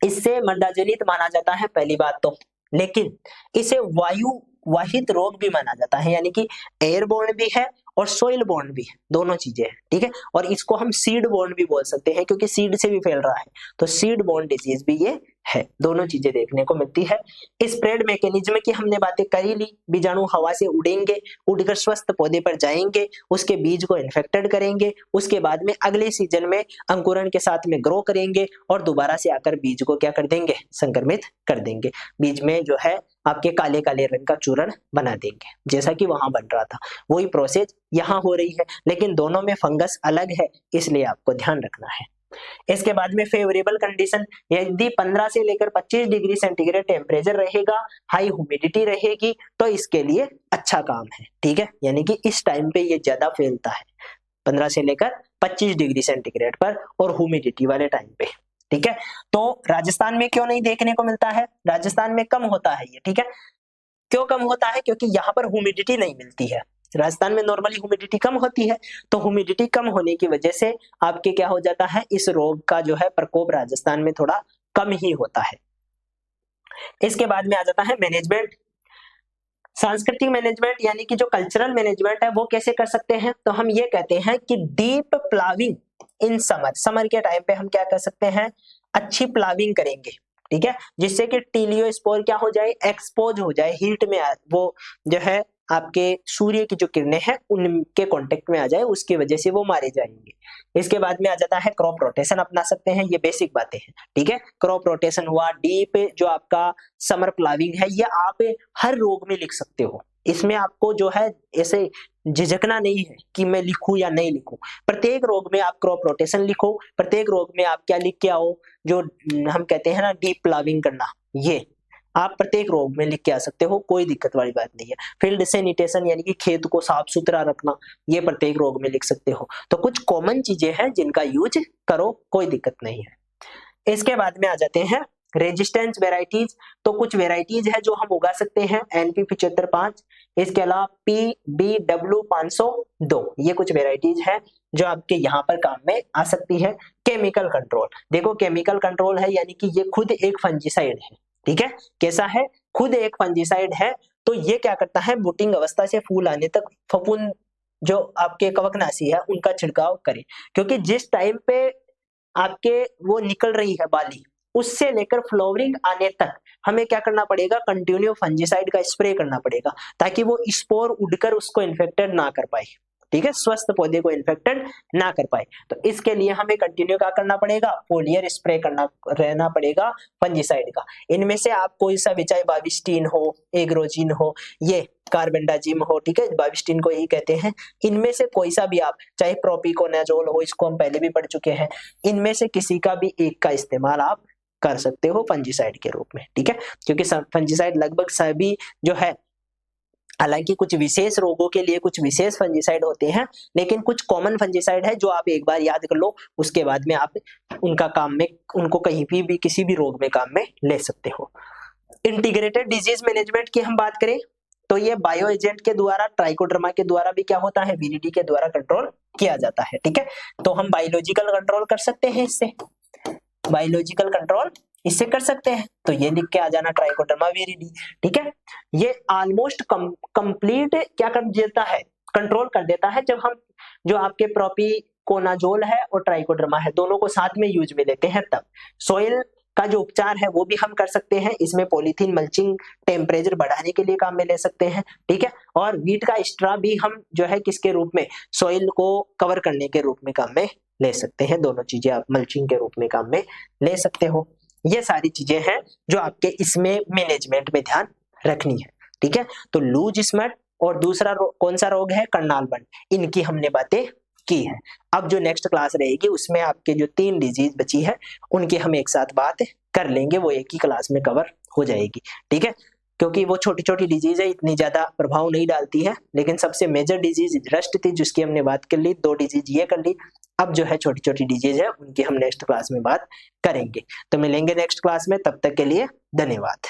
इससे मर्दाजनित माना जाता है पहली बात तो, लेकिन इसे वायु वाहित रोग भी माना जाता है, यानी कि एयरबोर्न भी है और सोइल बोर्न भी है, दोनों चीजें हैं। ठीक है, और इसको हम सीड बोर्न भी बोल सकते हैं क्योंकि सीड से भी फैल रहा है, तो सीड बोर्न डिजीज भी ये है, दोनों चीजें देखने को मिलती है। स्प्रेड मैकेनिज्म की हमने बातें करी ली, बीजाणु हवा से उड़ेंगे, उड़कर स्वस्थ पौधे पर जाएंगे, उसके बीज को इन्फेक्टेड करेंगे, उसके बाद में अगले सीजन में अंकुरण के साथ में ग्रो करेंगे और दोबारा से आकर बीज को क्या कर देंगे, संक्रमित कर देंगे। बीज में जो है आपके काले काले रंग का चूर्ण बना देंगे, जैसा कि वहां बन रहा था, वही प्रोसेस यहाँ हो रही है, लेकिन दोनों में फंगस अलग है, इसलिए आपको ध्यान रखना है। इसके बाद में फेवरेबल कंडीशन, यदि 15 से लेकर 25 डिग्री सेंटीग्रेड टेम्परेचर रहेगा, हाई ह्यूमिडिटी रहेगी, तो इसके लिए अच्छा काम है। ठीक है, यानी कि इस टाइम पे ये ज्यादा फैलता है, 15 से लेकर 25 डिग्री सेंटीग्रेड पर और ह्यूमिडिटी वाले टाइम पे। ठीक है, तो राजस्थान में क्यों नहीं देखने को मिलता है, राजस्थान में कम होता है ये। ठीक है, क्यों कम होता है, क्योंकि यहाँ पर ह्यूमिडिटी नहीं मिलती है। राजस्थान में नॉर्मली ह्यूमिडिटी कम होती है, तो ह्यूमिडिटी कम होने की वजह से आपके क्या हो जाता है, इस रोग का जो है प्रकोप राजस्थान में थोड़ा कम ही होता है। इसके बाद में आ जाता है मैनेजमेंट, सांस्कृतिक मैनेजमेंट, यानी कि जो कल्चरल मैनेजमेंट है वो कैसे कर सकते हैं, तो हम ये कहते हैं कि डीप प्लाविंग इन समर के टाइम पे हम क्या कर सकते हैं, अच्छी प्लाविंग करेंगे। ठीक है, जिससे कि टीलियो स्पोर क्या हो जाए, एक्सपोज हो जाए, हीट में वो जो है आपके सूर्य की जो किरणें हैं उनके कांटेक्ट में आ जाए, उसकी वजह से वो मारे जाएंगे। इसके बाद में आ जाता है क्रॉप रोटेशन अपना सकते हैं, ये बेसिक बातें हैं। ठीक है, क्रॉप रोटेशन हुआ, डीप जो आपका समर प्लाविंग है, ये आप हर रोग में लिख सकते हो, इसमें आपको जो है ऐसे झिझकना नहीं है कि मैं लिखूं या नहीं लिखूं। प्रत्येक रोग में आप क्रॉप रोटेशन लिखो, प्रत्येक रोग में आप क्या लिख के आओ, जो हम कहते हैं ना डीप प्लाविंग करना, ये आप प्रत्येक रोग में लिख के आ सकते हो, कोई दिक्कत वाली बात नहीं है। फील्ड सैनिटेशन यानी कि खेत को साफ सुथरा रखना, ये प्रत्येक रोग में लिख सकते हो। तो कुछ कॉमन चीजें हैं जिनका यूज करो, कोई दिक्कत नहीं है। इसके बाद में आ जाते हैं रेजिस्टेंस वेराइटीज। तो कुछ वेराइटीज है जो हम उगा सकते हैं, NP 75, इसके अलावा PBW 502, ये कुछ वेराइटीज है जो आपके यहाँ पर काम में आ सकती है। केमिकल कंट्रोल, देखो केमिकल कंट्रोल है यानी कि ये खुद एक फंजीसाइड है, ठीक है, कैसा है, खुद एक फंजीसाइड है। तो ये क्या करता है, बूटिंग अवस्था से फूल आने तक फफूंद जो आपके कवकनाशी है उनका छिड़काव करे, क्योंकि जिस टाइम पे आपके वो निकल रही है बाली, उससे लेकर फ्लावरिंग आने तक हमें क्या करना पड़ेगा, कंटिन्यू फंजीसाइड का स्प्रे करना पड़ेगा, ताकि वो स्पोर उड़कर उसको इन्फेक्टेड ना कर पाए, ठीक है, स्वस्थ पौधे को इन्फेक्टेड ना कर पाए। तो इसके लिए हमें कंटिन्यू क्या करना पड़ेगा, फोलियर स्प्रे करना रहना पड़ेगा फंजीसाइड का। इनमें से आप कोई सा भी, चाहे बाविस्टीन हो, एग्रोजिन हो, ये कार्बेंडाजिम हो, ठीक है, बाविस्टीन को यही कहते हैं, इनमें से कोई सा भी आप, चाहे प्रोपिकोनाजोल हो, इसको हम पहले भी पढ़ चुके हैं, इनमें से किसी का भी एक का इस्तेमाल आप कर सकते हो फंजीसाइड के रूप में, ठीक है, क्योंकि फंजीसाइड लगभग सभी जो है, हालांकि कुछ विशेष रोगों के लिए कुछ विशेष फंजीसाइड होते हैं, लेकिन कुछ कॉमन फंजीसाइड है जो आप एक बार याद कर लो, उसके बाद में आप उनका काम में, उनको कहीं भी किसी भी रोग में काम में ले सकते हो। इंटीग्रेटेड डिजीज मैनेजमेंट की हम बात करें तो ये बायो एजेंट के द्वारा, ट्राइकोडर्मा के द्वारा भी क्या होता है, VDD के द्वारा कंट्रोल किया जाता है, ठीक है। तो हम बायोलॉजिकल कंट्रोल कर सकते हैं इससे, बायोलॉजिकल कंट्रोल इससे कर सकते हैं। तो ये लिख के आ जाना, ट्राइकोडर्मा विरिडी, ठीक है। ये ऑलमोस्ट कंप्लीट क्या कर देता है, कंट्रोल कर देता है, जब हम जो आपके प्रोपिकोनाजोल है और ट्राइकोडर्मा है दोनों को साथ में यूज में लेते हैं तब। सोइल का जो उपचार है वो भी हम कर सकते हैं, इसमें पॉलीथीन मल्चिंग टेम्परेचर बढ़ाने के लिए काम में ले सकते हैं, ठीक है। और वीट का स्ट्रा भी हम जो है किसके रूप में, सोइल को कवर करने के रूप में काम में ले सकते हैं। दोनों चीजें आप मल्चिंग के रूप में काम में ले सकते हो। ये सारी चीजें हैं जो आपके इसमें मैनेजमेंट में ध्यान रखनी है, ठीक है। तो लूज स्मट और दूसरा कौन सा रोग है, करनाल बंड, इनकी हमने बातें की है। अब जो नेक्स्ट क्लास रहेगी उसमें आपके जो 3 डिजीज बची है उनकी हम एक साथ बात कर लेंगे, वो एक ही क्लास में कवर हो जाएगी, ठीक है, क्योंकि वो छोटी छोटी डिजीज है, इतनी ज्यादा प्रभाव नहीं डालती है। लेकिन सबसे मेजर डिजीज रस्ट थी जिसकी हमने बात कर ली, 2 डिजीज ये कर ली। अब जो है छोटी छोटी डिजीज है उनकी हम नेक्स्ट क्लास में बात करेंगे। तो मिलेंगे नेक्स्ट क्लास में, तब तक के लिए धन्यवाद।